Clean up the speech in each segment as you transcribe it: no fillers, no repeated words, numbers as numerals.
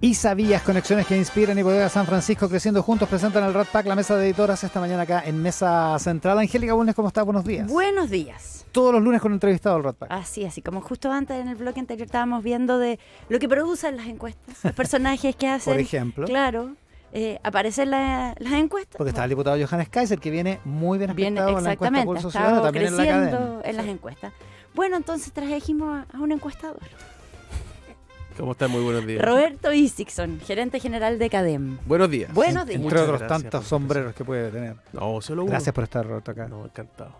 Y Sabías, conexiones que inspiran, y Bodega San Francisco creciendo juntos presentan el Rat Pack, la mesa de editoras esta mañana acá en Mesa Central. Angélica Bulnes, ¿cómo estás? Buenos días. Buenos días. Todos los lunes con un entrevistado del Rat Pack. Así, como justo antes en el bloque anterior estábamos viendo de lo que producen las encuestas, los personajes que hacen. Por ejemplo. Claro, aparecen las encuestas. Porque está el diputado Johannes Kaiser, que viene muy bien aspectado en la encuesta Pulso está Ciudadano, también en la creciendo cadena. en las encuestas. Bueno, entonces trajimos a un encuestador. ¿Cómo están? Muy buenos días. Roberto Isixson, gerente general de CADEM. Buenos días. Buenos días. Entre Muchas otros gracias tantos por sombreros que puede tener. No, solo uno. Gracias por estar, Roberto, acá. No, encantado.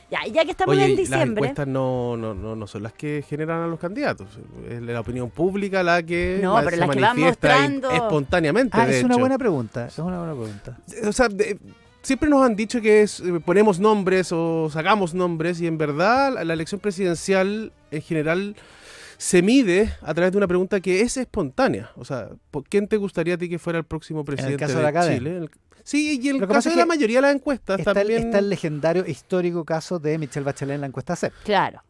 Ya que estamos Oye, en las diciembre. encuestas no son las que generan a los candidatos. Es la opinión pública la que No, pero se las que van manifiesta mostrando. espontáneamente. Ah, de es una hecho. buena pregunta. Es una buena pregunta. O sea, siempre nos han dicho que ponemos nombres o sacamos nombres, y en verdad la elección presidencial en general se mide a través de una pregunta que es espontánea. O sea, ¿quién te gustaría a ti que fuera el próximo presidente caso de la CADEM. Chile? Sí, y en Lo el que caso pasa es de la que mayoría de las encuestas Está también. el legendario histórico caso de Michelle Bachelet en la encuesta CEP. Claro.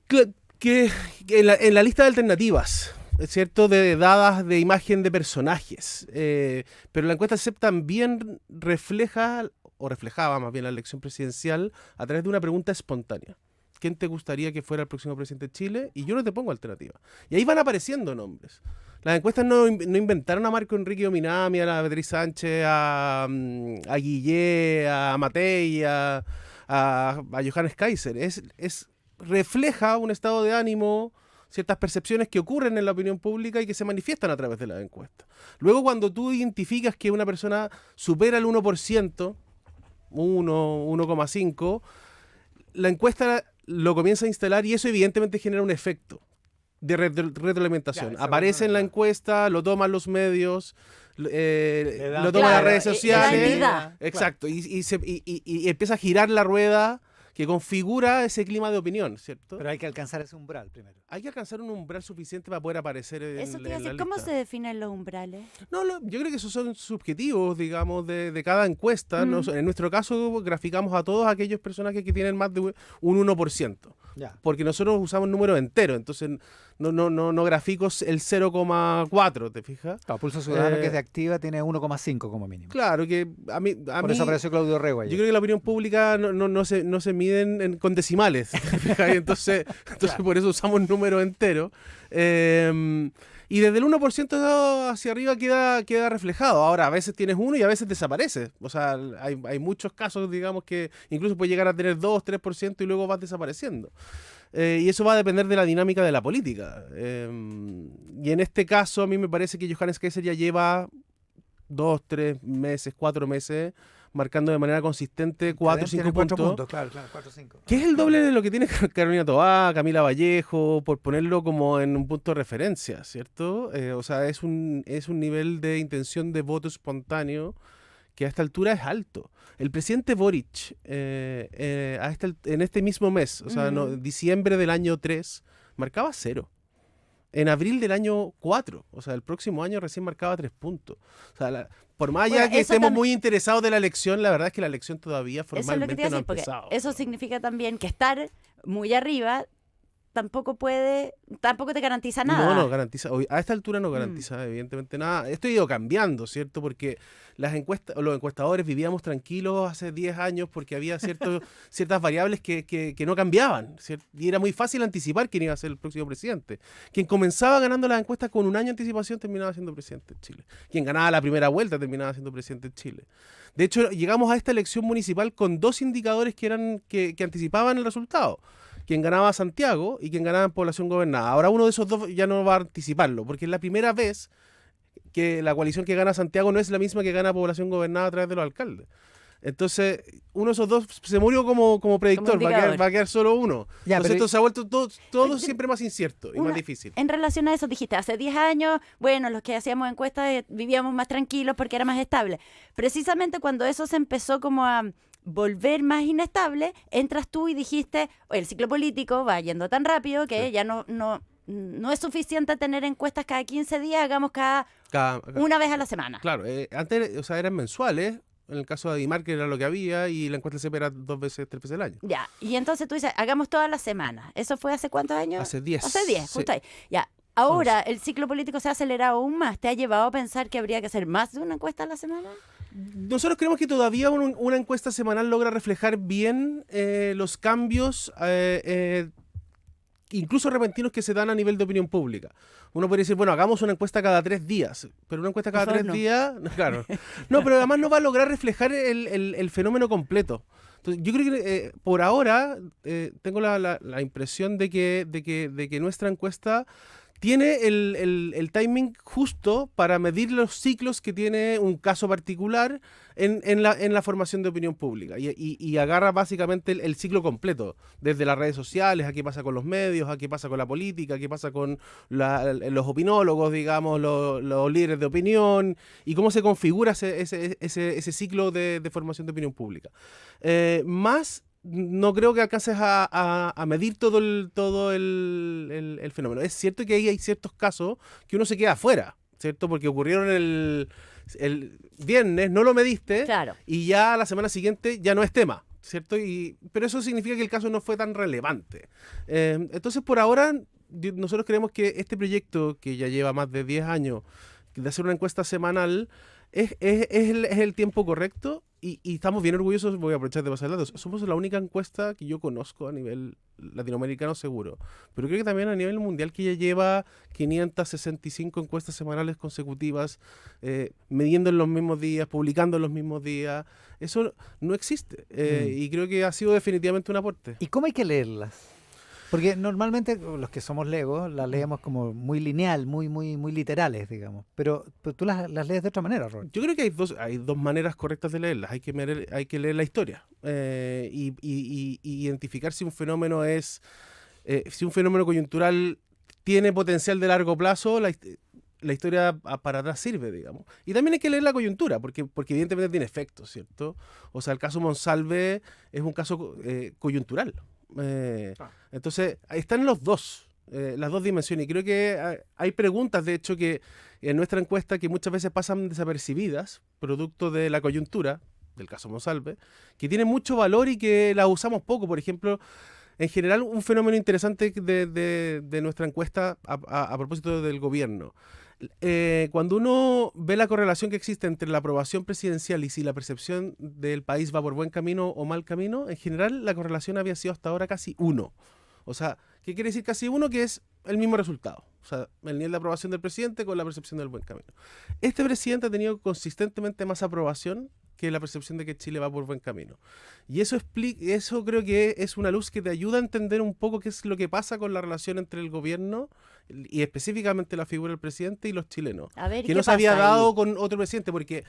Que en la lista de alternativas, ¿es cierto? Dadas de imagen de personajes. Pero la encuesta CEP también reflejaba más bien la elección presidencial a través de una pregunta espontánea. ¿Quién te gustaría que fuera el próximo presidente de Chile? Y yo no te pongo alternativa. Y ahí van apareciendo nombres. Las encuestas no inventaron a Marco Enrique Ominami, a la Beatriz Sánchez, a Guillé, a Matei, a Johannes Kaiser. Refleja un estado de ánimo, ciertas percepciones que ocurren en la opinión pública y que se manifiestan a través de las encuestas. Luego, cuando tú identificas que una persona supera el 1%, 1,5%, la encuesta lo comienza a instalar, y eso evidentemente genera un efecto de retroalimentación. Claro, aparece en la encuesta, lo toman los medios, lo toman Claro, las redes la sociales. entidad. Exacto, y empieza a girar la rueda que configura ese clima de opinión, ¿cierto? Pero hay que alcanzar ese umbral primero. Hay que alcanzar un umbral suficiente para poder aparecer en, Eso te iba a en la decir, ¿cómo lista. se definen los umbrales? No, yo creo que esos son subjetivos, digamos, de cada encuesta. En nuestro caso, graficamos a todos aquellos personajes que tienen más de un 1%. Ya. Porque nosotros usamos números enteros, entonces no grafico el 0,4, ¿te fijas? Claro, Pulso Ciudadano, que es de activa, tiene 1,5 como mínimo. Claro, que a mí Por eso apareció Claudio Rego ayer. yo creo que la opinión pública no se miden con decimales, ¿te fijas? Entonces Claro. por eso usamos números enteros. Y desde el 1% hacia arriba queda reflejado. Ahora, a veces tienes uno y a veces desaparece. O sea, hay muchos casos, digamos, que incluso puedes llegar a tener 2, 3% y luego vas desapareciendo. Y eso va a depender de la dinámica de la política. Y en este caso, a mí me parece que Johannes Kaiser ya lleva 2, 3 meses, 4 meses, marcando de manera consistente 4 o 5 Tiene 4 puntos. Claro, 4 o 5. Que es el doble de lo que tiene Carolina Toá, Camila Vallejo, por ponerlo como en un punto de referencia, ¿cierto? O sea, es un nivel de intención de voto espontáneo que a esta altura es alto. El presidente Boric, en este mismo mes, o sea, diciembre del año 3, marcaba 0. En abril del año 4, o sea, el próximo año recién marcaba 3 puntos. O sea, por más allá que estemos muy interesados de la elección, la verdad es que la elección todavía Eso es lo que te formalmente iba a no ha decir, porque empezado. eso significa también que estar muy arriba tampoco te garantiza nada. No garantiza. A esta altura no garantiza evidentemente nada. Esto ha ido cambiando, ¿cierto? Porque los encuestadores vivíamos tranquilos hace 10 años porque había ciertas variables que no cambiaban, ¿cierto? Y era muy fácil anticipar quién iba a ser el próximo presidente. Quien comenzaba ganando las encuestas con un año de anticipación terminaba siendo presidente de Chile. Quien ganaba la primera vuelta terminaba siendo presidente de Chile. De hecho, llegamos a esta elección municipal con 2 indicadores que anticipaban el resultado. Quien ganaba Santiago y quien ganaba en población gobernada. Ahora uno de esos dos ya no va a anticiparlo, porque es la primera vez que la coalición que gana Santiago no es la misma que gana población gobernada a través de los alcaldes. Entonces, uno de esos dos se murió como predictor, Como va a quedar solo uno. Ya, Entonces esto se ha vuelto todo siempre más incierto y más difícil. En relación a eso, dijiste, hace 10 años, bueno, los que hacíamos encuestas vivíamos más tranquilos porque era más estable. Precisamente cuando eso se empezó como a volver más inestable, entras tú y dijiste, el ciclo político va yendo tan rápido que ya no es suficiente tener encuestas cada 15 días, hagamos cada una vez a la semana. Claro, antes, o sea, eran mensuales. En el caso de Adimark era lo que había y la encuesta del CEP era 2 veces, 3 veces al año. Ya, y entonces tú dices, hagamos todas las semanas. ¿Eso fue hace cuántos años? Hace 10. Hace 10, Sí. justo ahí. Ya, ahora el ciclo político se ha acelerado aún más. ¿Te ha llevado a pensar que habría que hacer más de una encuesta a la semana? Nosotros creemos que todavía una encuesta semanal logra reflejar bien los cambios, incluso repentinos, que se dan a nivel de opinión pública. Uno podría decir, bueno, hagamos una encuesta cada 3 días, pero una encuesta cada Por favor, 3 no. días, claro. No, pero además no va a lograr reflejar el fenómeno completo. Entonces, yo creo que por ahora tengo la impresión de que nuestra encuesta tiene el timing justo para medir los ciclos que tiene un caso particular en la formación de opinión pública y agarra básicamente el ciclo completo, desde las redes sociales, a qué pasa con los medios, a qué pasa con la política, a qué pasa con los opinólogos, digamos, los líderes de opinión y cómo se configura ese ciclo de formación de opinión pública. No creo que alcances a medir todo el fenómeno. Es cierto que ahí hay ciertos casos que uno se queda afuera, ¿cierto? Porque ocurrieron el viernes, no lo mediste, Claro. y ya la semana siguiente ya no es tema, ¿cierto? Pero eso significa que el caso no fue tan relevante. Entonces, por ahora, nosotros creemos que este proyecto, que ya lleva más de 10 años, de hacer una encuesta semanal, es el tiempo correcto y estamos bien orgullosos. Voy a aprovechar de pasar datos. Somos la única encuesta que yo conozco a nivel latinoamericano seguro, pero creo que también a nivel mundial, que ya lleva 565 encuestas semanales consecutivas, midiendo en los mismos días, publicando en los mismos días. Eso no existe y creo que ha sido definitivamente un aporte. ¿Y cómo hay que leerlas? Porque normalmente los que somos legos las leemos como muy lineal, muy literales, digamos. Pero tú las lees de otra manera, Robert. Yo creo que hay dos maneras correctas de leerlas. Hay que leer la historia y identificar si un fenómeno si un fenómeno coyuntural tiene potencial de largo plazo. La historia para atrás sirve, digamos. Y también hay que leer la coyuntura, porque evidentemente tiene efectos, ¿cierto? O sea, el caso Monsalve es un caso coyuntural. Entonces, están las dos dimensiones. Y creo que hay preguntas, de hecho, que en nuestra encuesta que muchas veces pasan desapercibidas, producto de la coyuntura, del caso Monsalve, que tienen mucho valor y que las usamos poco. Por ejemplo, en general, un fenómeno interesante de nuestra encuesta a propósito del gobierno. Cuando uno ve la correlación que existe entre la aprobación presidencial y si la percepción del país va por buen camino o mal camino, en general la correlación había sido hasta ahora casi 1. O sea, ¿qué quiere decir casi 1? Que es el mismo resultado. O sea, el nivel de aprobación del presidente con la percepción del buen camino. Este presidente ha tenido consistentemente más aprobación que la percepción de que Chile va por buen camino. Y eso creo que es una luz que te ayuda a entender un poco qué es lo que pasa con la relación entre el gobierno y específicamente la figura del presidente y los chilenos. A ver, que ¿qué no se había pasa dado ahí? con otro presidente, porque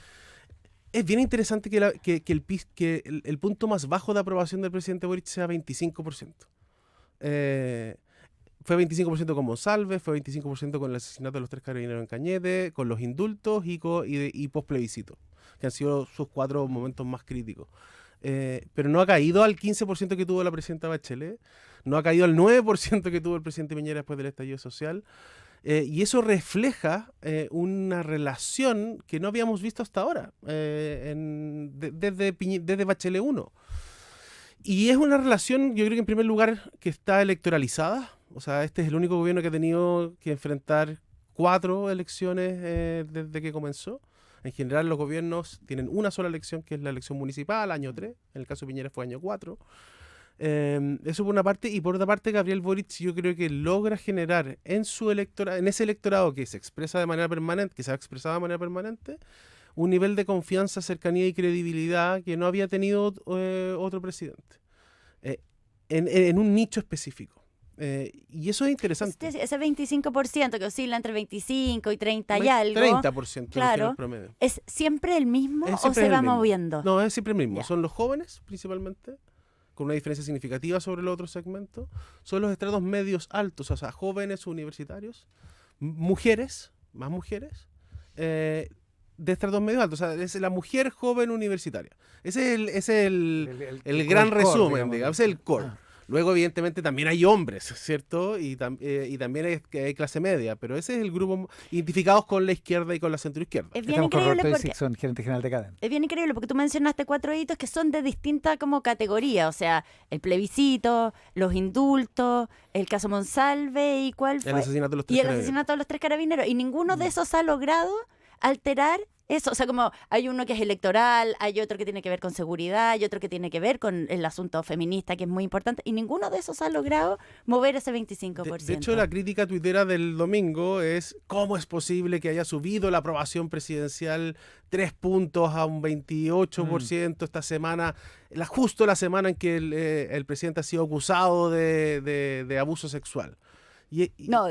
es bien interesante que el punto más bajo de aprobación del presidente Boric sea 25%. Fue 25% con Monsalve, fue 25% con el asesinato de los 3 carabineros en Cañete, con los indultos y post-plebiscito, que han sido sus 4 momentos más críticos. Pero no ha caído al 15% que tuvo la presidenta Bachelet, no ha caído al 9% que tuvo el presidente Piñera después del estallido social. Y eso refleja una relación que no habíamos visto hasta ahora, desde Bachelet 1. Y es una relación, yo creo que en primer lugar, que está electoralizada. O sea, este es el único gobierno que ha tenido que enfrentar 4 elecciones desde que comenzó. En general, los gobiernos tienen una sola elección, que es la elección municipal, año 3. En el caso de Piñera fue año 4. Eso por una parte. Y por otra parte, Gabriel Boric, yo creo que logra generar en ese electorado que se expresa de manera permanente, que se ha expresado de manera permanente, un nivel de confianza, cercanía y credibilidad que no había tenido otro presidente. En un nicho específico. Y eso es interesante. Ese 25% que oscila entre 25 y 30 y algo, 30% claro, el promedio. ¿es siempre el mismo Es o siempre se el va mismo. moviendo? No, es siempre el mismo. Ya. Son los jóvenes, principalmente, con una diferencia significativa sobre los otros segmentos. Son los estratos medios altos, o sea, jóvenes universitarios, mujeres, más mujeres, de estratos medios altos. O sea, es la mujer joven universitaria. Ese es el gran core, resumen, digamos. digamos. Ese es el core. Luego, evidentemente, también hay hombres, ¿cierto? Y también hay clase media, pero ese es el grupo identificados con la izquierda y con la centroizquierda. Es bien Estamos con increíble Roberto porque Dixon, gerente general de Cadena. es bien increíble porque tú mencionaste 4 hitos que son de distinta como categoría, o sea, el plebiscito, los indultos, el caso Monsalve y cuál El fue asesinato de los y tres el carabineros. asesinato de los 3 carabineros y ninguno de esos ha logrado alterar eso, o sea, como hay uno que es electoral, hay otro que tiene que ver con seguridad, hay otro que tiene que ver con el asunto feminista, que es muy importante, y ninguno de esos ha logrado mover ese 25%. De hecho, la crítica tuitera del domingo es cómo es posible que haya subido la aprobación presidencial 3 puntos a un 28% esta semana, justo la semana en que el presidente ha sido acusado de abuso sexual. No,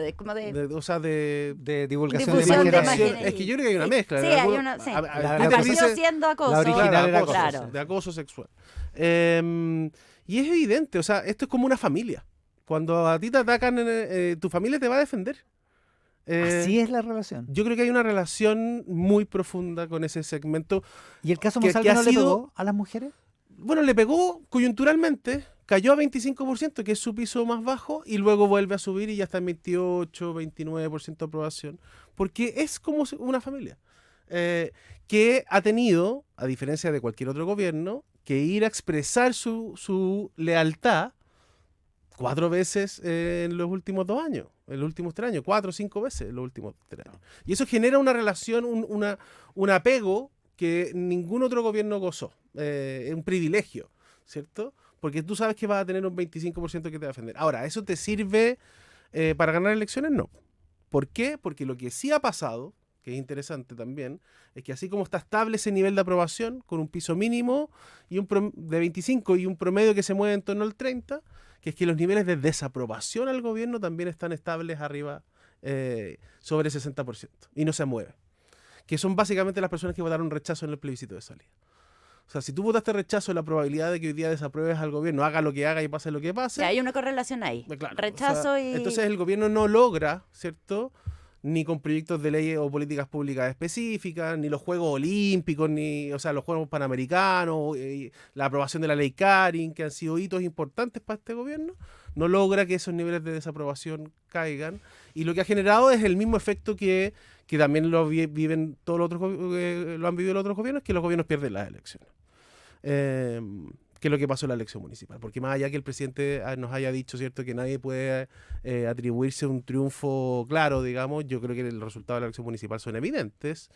O sea, de De divulgación Difusión de de imágenes. imágenes. Es que yo creo que hay una mezcla. Sí, De hay alguna- una, sí. la Twitter Nació dice- siendo acoso. la original Claro, era acoso, claro. de acoso sexual. Y es evidente, o sea, esto es como una familia. Cuando a ti te atacan, tu familia te va a defender. Así es la relación. Yo creo que hay una relación muy profunda con ese segmento. ¿Y el caso que Monsalve ha no le sido- pegó a las mujeres? Bueno, le pegó coyunturalmente, cayó a 25%, que es su piso más bajo, y luego vuelve a subir y ya está en 28, 29% de aprobación. Porque es como una familia que ha tenido, a diferencia de cualquier otro gobierno, que ir a expresar su lealtad 4 veces en los últimos 2 años, en los últimos 3 años, 4 o 5 veces en los últimos 3 años. Y eso genera una relación, un apego que ningún otro gobierno gozó. Es un privilegio, ¿cierto? Porque tú sabes que vas a tener un 25% que te va a defender. Ahora, ¿eso te sirve para ganar elecciones? No. ¿Por qué? Porque lo que sí ha pasado, que es interesante también, es que así como está estable ese nivel de aprobación, con un piso mínimo y de 25 y un promedio que se mueve en torno al 30, que es que los niveles de desaprobación al gobierno también están estables arriba sobre 60% y no se mueven. Que son básicamente las personas que votaron rechazo en el plebiscito de salida. O sea, si tú votaste rechazo, la probabilidad de que hoy día desapruebes al gobierno, haga lo que haga y pase lo que pase. Sí, hay una correlación ahí. Claro, Rechazo o sea, y... Entonces el gobierno no logra, ¿cierto?, ni con proyectos de ley o políticas públicas específicas, ni los Juegos Olímpicos, ni, o sea, los Juegos Panamericanos, la aprobación de la ley Karin, que han sido hitos importantes para este gobierno, no logra que esos niveles de desaprobación caigan. Y lo que ha generado es el mismo efecto que también viven todos los otros, lo han vivido los otros gobiernos, que los gobiernos pierden las elecciones. Que es lo que pasó en la elección municipal. Porque más allá que el presidente nos haya dicho, ¿cierto?, que nadie puede atribuirse un triunfo claro, digamos, yo creo que el resultado de la elección municipal son evidentes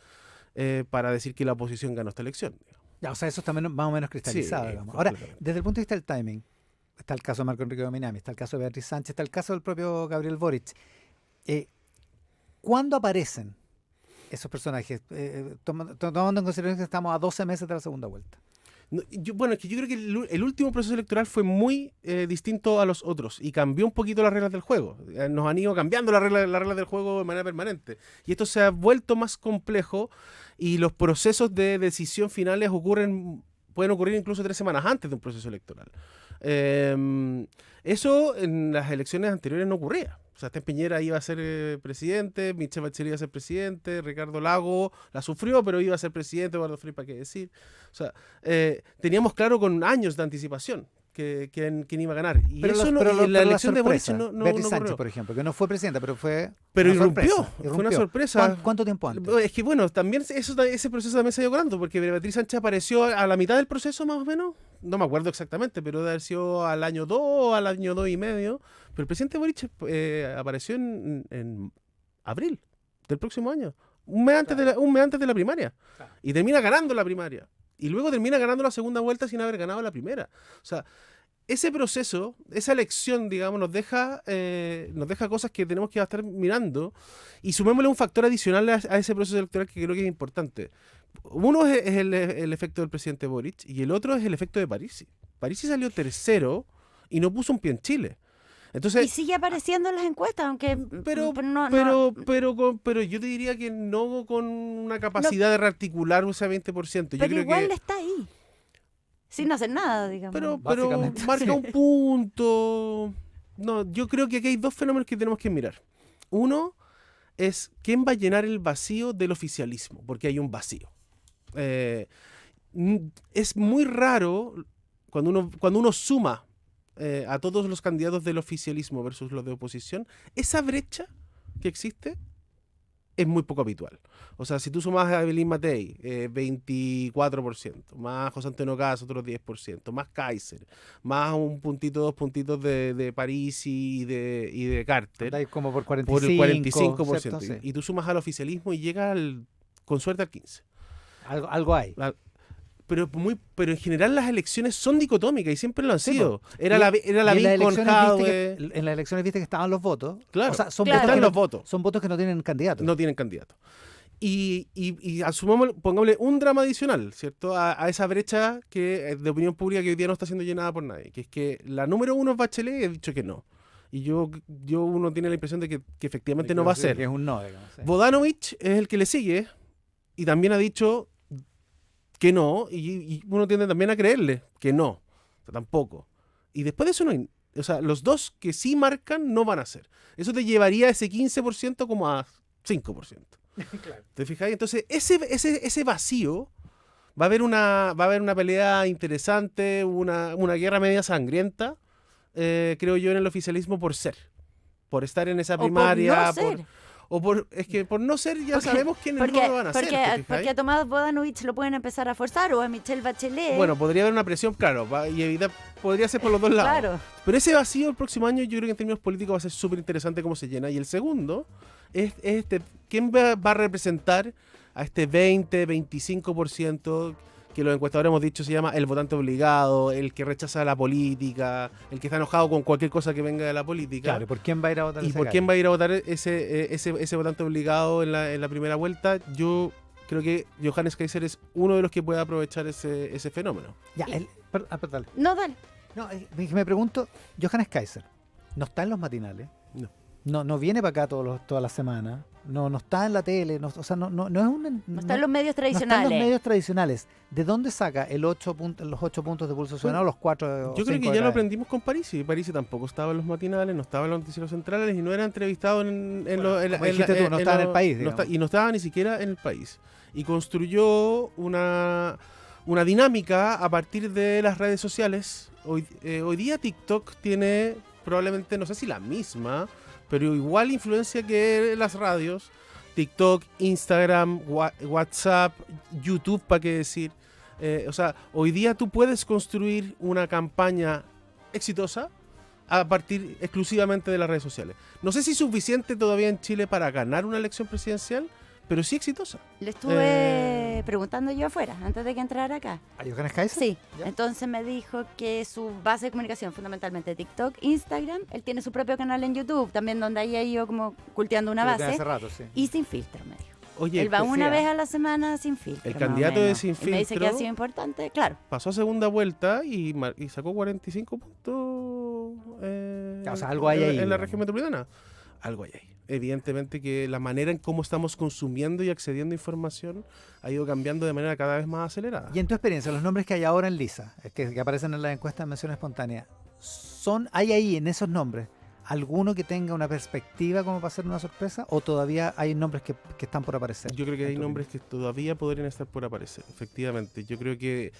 para decir que la oposición ganó esta elección. Ya, o sea, eso está más o menos cristalizado, Sí, digamos. Ahora, completamente. desde el punto de vista del timing, está el caso de Marco Enrique Dominami, está el caso de Beatriz Sánchez, está el caso del propio Gabriel Boric. ¿Cuándo aparecen esos personajes? Tomando en consideración que estamos a 12 meses de la segunda vuelta. No, bueno, es que yo creo que el último proceso electoral fue muy distinto a los otros y cambió un poquito las reglas del juego. Nos han ido cambiando las reglas del juego de manera permanente. Y esto se ha vuelto más complejo y los procesos de decisión finales pueden ocurrir incluso 3 semanas antes de un proceso electoral. Eso en las elecciones anteriores no ocurría. O sea, Sebastián Piñera iba a ser presidente, Michelle Bachelet iba a ser presidente, Ricardo Lago la sufrió, pero iba a ser presidente, Eduardo Frei, ¿para qué decir? O sea, teníamos claro con años de anticipación quién iba a ganar. Y eso la elección de Boric no Beatriz Sánchez, ocurrió. por ejemplo, que no fue presidenta, pero fue Pero una irrumpió, sorpresa, fue una sorpresa. ¿Cuánto tiempo antes? Es que bueno, también ese proceso también se dio ganando, porque Beatriz Sánchez apareció a la mitad del proceso más o menos, no me acuerdo exactamente, pero debe haber sido al año 2, al año 2 y medio, pero el presidente Boric apareció en abril del próximo año, un mes antes de la primaria, y termina ganando la primaria, y luego termina ganando la segunda vuelta sin haber ganado la primera. O sea, ese proceso, esa elección, digamos, nos deja cosas que tenemos que estar mirando, y sumémosle un factor adicional a ese proceso electoral que creo que es importante. Uno es el efecto del presidente Boric y el otro es el efecto de Parisi. Parisi salió tercero y no puso un pie en Chile. Entonces, Y sigue apareciendo en las encuestas, aunque pero yo te diría que no con una capacidad de rearticular ese 20%. Yo pero creo igual que está ahí. Sin hacer nada, digamos. pero Básicamente, marca sí. un punto. No, yo creo que aquí hay 2 fenómenos que tenemos que mirar. Uno es quién va a llenar el vacío del oficialismo, porque hay un vacío. Es muy raro cuando uno suma a todos los candidatos del oficialismo versus los de oposición, esa brecha que existe es muy poco habitual. O sea, si tú sumas a Evelyn Matei, 24%, más José Antonio Caz, otros 10%, más Kaiser, más un puntito, 2 puntitos de Parisi y de Carter, Andáis como por por 45%. el 45%. ¿cierto? Sí. Y tú sumas al oficialismo y llega con suerte al 15%. Algo hay. Pero en general las elecciones son dicotómicas y siempre lo han Sí, sido. po. Era Y- la y en Lavín las con elecciones Jadwe. en las elecciones viste que estaban los votos. Claro, O sea, son, Claro. votos están que los no, votos. son votos que no tienen candidato. No tienen candidato. Y pongámosle un drama adicional, ¿cierto? A esa brecha de opinión pública que hoy día no está siendo llenada por nadie. Que es que la número uno es Bachelet y he dicho que no. Y uno tiene la impresión de que efectivamente no va a ser. Que es un no, digamos. Sí. Bogdanovich es el que le sigue y también ha dicho que no, y uno tiende también a creerle que no, o sea, tampoco. Y después de eso no hay, o sea, los dos que sí marcan no van a ser. Eso te llevaría ese 15% como a 5%. Claro. ¿Te fijas? Entonces, ese vacío va a haber una pelea interesante, una guerra media sangrienta, creo yo, en el oficialismo por estar en esa O por primaria, no ser. es que por no ser ya Porque- sabemos quiénes no lo van a hacer. ¿te fijas? Porque a Tomás Bodanovich lo pueden empezar a forzar o a Michelle Bachelet. Bueno, podría haber una presión, claro, podría ser por los dos lados. claro. Pero ese vacío el próximo año yo creo que en términos políticos va a ser súper interesante cómo se llena. Y el segundo es ¿quién va a representar a este 20-25% que los encuestadores hemos dicho se llama el votante obligado, el que rechaza la política, el que está enojado con cualquier cosa que venga de la política? Claro, ¿y por quién va a ir a votar ¿Y ese por quién gallo? va a ir a votar ese votante obligado en la primera vuelta? Yo creo que Johannes Kaiser es uno de los que puede aprovechar ese fenómeno. Ya, perdón. No, dale. No, me pregunto, Johannes Kaiser, ¿no está en los matinales? No. No viene para acá todas las semanas. No está en la tele. No, o sea, no es un... No están los medios No está en tradicionales. los medios tradicionales. ¿De dónde saca los 8 puntos de pulso ciudadano, los 4 Yo creo que ya lo aprendimos con Parisi. Parisi tampoco estaba en los matinales, no estaba en los noticieros centrales y no era entrevistado como dijiste tú, no estaba en el país, digamos. y no estaba ni siquiera en el país. Y construyó una dinámica a partir de las redes sociales. Hoy día TikTok tiene probablemente, no sé si la misma, pero igual influencia que las radios. TikTok, Instagram, WhatsApp, YouTube, ¿para qué decir? O sea, hoy día tú puedes construir una campaña exitosa a partir exclusivamente de las redes sociales. No sé si es suficiente todavía en Chile para ganar una elección presidencial, pero sí exitosa. Le estuve preguntando yo afuera, antes de que entrara acá. ¿A Johannes Kaiser? Sí, ¿Ya? entonces me dijo que su base de comunicación, fundamentalmente TikTok, Instagram, él tiene su propio canal en YouTube, también donde ahí ha ido como cultivando una Sí, lo tiene base, hace rato, sí. y sin filtro, me dijo. Oye, Él va pues, una sí, vez a la semana sin filtro. el más o candidato de menos. sin Y me dice que ha filtro- sido importante, claro. pasó a segunda vuelta y sacó 45 puntos O sea, algo hay ahí, en la digamos. región metropolitana. Algo hay ahí. Evidentemente que la manera en cómo estamos consumiendo y accediendo a información ha ido cambiando de manera cada vez más acelerada. Y en tu experiencia, los nombres que hay ahora en Lisa, que aparecen en la encuesta de mención espontánea, ¿hay ahí en esos nombres alguno que tenga una perspectiva como para ser una sorpresa? ¿O todavía hay nombres que están por aparecer? Yo creo que en hay tu nombres que todavía podrían estar por aparecer, efectivamente. Yo creo que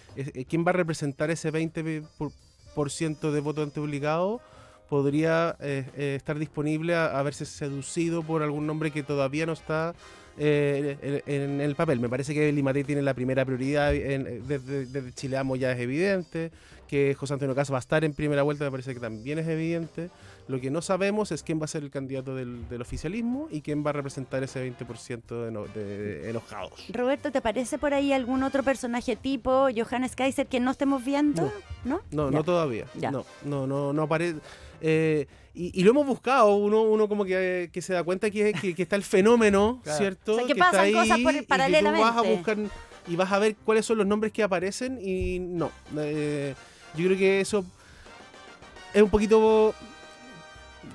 quién va a representar ese 20% de voto anteobligado podría estar disponible a verse seducido por algún nombre que todavía no está en el papel. Me parece que Limatei tiene la primera prioridad, desde Chile Amo ya es evidente, que José Antonio Caz va a estar en primera vuelta, me parece que también es evidente. Lo que no sabemos es quién va a ser el candidato del oficialismo y quién va a representar ese 20% de enojados. Roberto, ¿te parece por ahí algún otro personaje tipo Johannes Kaiser que no estemos viendo? ¿No? No, Ya. no todavía. Ya. No aparece. Y lo hemos buscado, uno como que se da cuenta que está el fenómeno, Claro. ¿cierto? O sea, que está pasan cosas y que tú paralelamente. vas a buscar y vas a ver cuáles son los nombres que aparecen y no. Yo creo que eso es un poquito...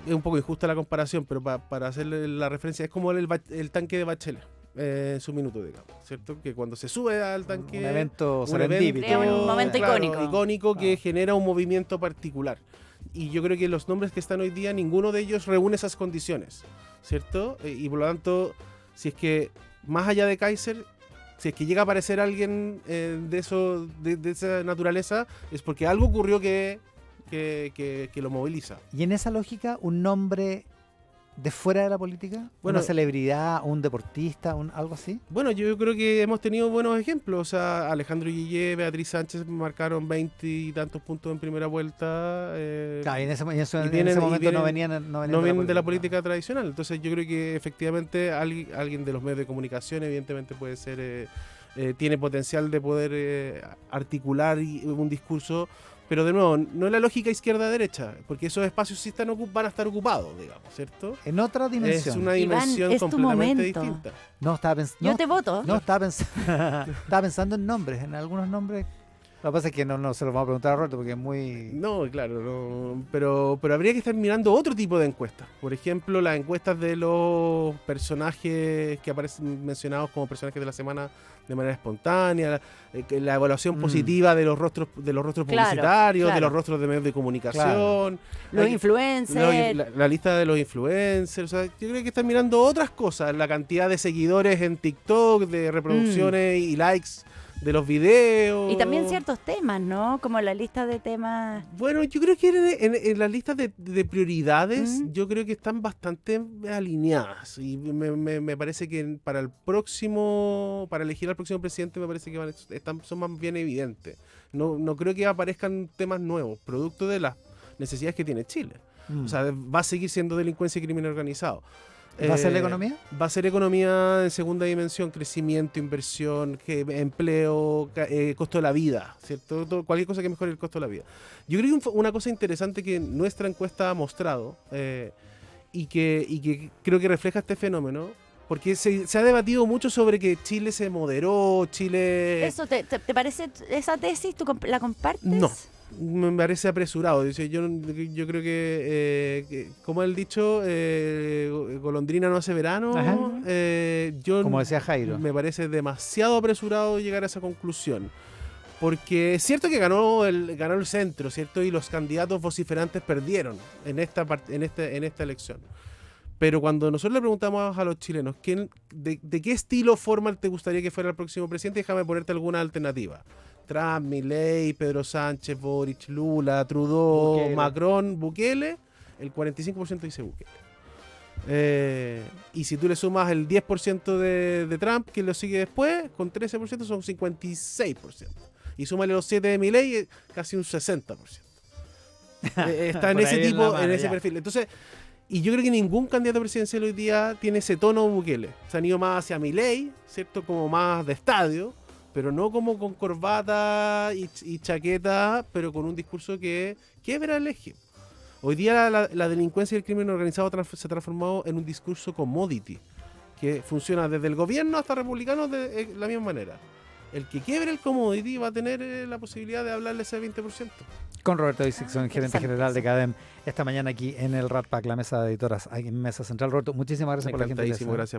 Es un poco injusta la comparación, pero para hacerle la referencia, es como el tanque de Bachelet en su minuto, digamos, ¿cierto? Que cuando se sube al tanque... Un evento un serendípito. Crea un momento icónico. que Ah. genera un movimiento particular. Y yo creo que los nombres que están hoy día, ninguno de ellos reúne esas condiciones, ¿cierto? Y por lo tanto, si es que más allá de Kaiser, si es que llega a aparecer alguien de esa naturaleza, es porque algo ocurrió que que lo moviliza. Y en esa lógica, un nombre de fuera de la política, Bueno, una celebridad, un deportista, algo así. Bueno, yo creo que hemos tenido buenos ejemplos. O sea, Alejandro Guillé, Beatriz Sánchez marcaron 20 y tantos puntos en primera vuelta. Claro, y en ese vienen- momento no venían, no vienen de la política tradicional. Entonces yo creo que efectivamente alguien de los medios de comunicación evidentemente puede ser, tiene potencial de poder articular un discurso, pero de nuevo, no es la lógica izquierda-derecha, porque esos espacios sí van a estar ocupados, digamos, ¿cierto? En otra Es dimensión. una Iván, dimensión es tu completamente momento. distinta. No, estaba, Yo te voto. estaba pensando en nombres, en algunos nombres. Lo que pasa es que no se los vamos a preguntar a Roberto porque es muy... No, claro, no, pero habría que estar mirando otro tipo de encuestas. Por ejemplo, las encuestas de los personajes que aparecen mencionados como personajes de la semana de manera espontánea, la evaluación positiva de los rostros Claro, publicitarios, de claro. los rostros de medios de comunicación, Los Hay- influencers. la lista de los influencers. O sea, yo creo que hay que estar mirando otras cosas, la cantidad de seguidores en TikTok, de reproducciones y likes de los videos. Y también ciertos temas, ¿no? Como la lista de temas. Bueno, yo creo que en las listas de prioridades, Mm. yo creo que están bastante alineadas. Y me parece que para elegir al próximo presidente, me parece que son más bien evidentes. No creo que aparezcan temas nuevos, producto de las necesidades que tiene Chile. O sea, va a seguir siendo delincuencia y crimen organizado. ¿Va a ser la economía? Va a ser economía en segunda dimensión, crecimiento, inversión, empleo, costo de la vida, ¿cierto? Cualquier cosa que mejore el costo de la vida. Yo creo que una cosa interesante que nuestra encuesta ha mostrado y que creo que refleja este fenómeno, porque se ha debatido mucho sobre que Chile se moderó, Chile... ¿Eso te parece esa tesis? ¿Tú la compartes? No. Me parece apresurado. Dice, yo creo que como el dicho, golondrina no hace verano. Ajá. Yo Como decía Jairo. me parece demasiado apresurado llegar a esa conclusión. Porque es cierto que ganó el centro, ¿cierto? Y los candidatos vociferantes perdieron en esta elección. Pero cuando nosotros le preguntamos a los chilenos de qué estilo formal te gustaría que fuera el próximo presidente, déjame ponerte alguna alternativa. Trump, Milei, Pedro Sánchez, Boric, Lula, Trudeau, Bukele. Macron, Bukele, el 45% dice Bukele. Y si tú le sumas el 10% de Trump, que lo sigue después, con 13% son 56%. Y súmale los 7 de Milei, casi un 60%. Está en Por ese ahí en tipo, la mano, en ese ya. perfil. Entonces, y yo creo que ningún candidato presidencial hoy día tiene ese tono Bukele. Se han ido más hacia Milei, ¿cierto? Como más de estadio, pero no como con corbata y chaqueta, pero con un discurso que quiebra el eje. Hoy día la delincuencia y el crimen organizado se ha transformado en un discurso commodity, que funciona desde el gobierno hasta republicanos de la misma manera. El que quiebre el commodity va a tener la posibilidad de hablarle ese 20%. Con Roberto Dixon, gerente interesante general de eso. CADEM, esta mañana aquí en el Rat Pack, la mesa de editoras, aquí en Mesa Central. Roberto, muchísimas gracias por la gentileza. Encantadísimo, gracias.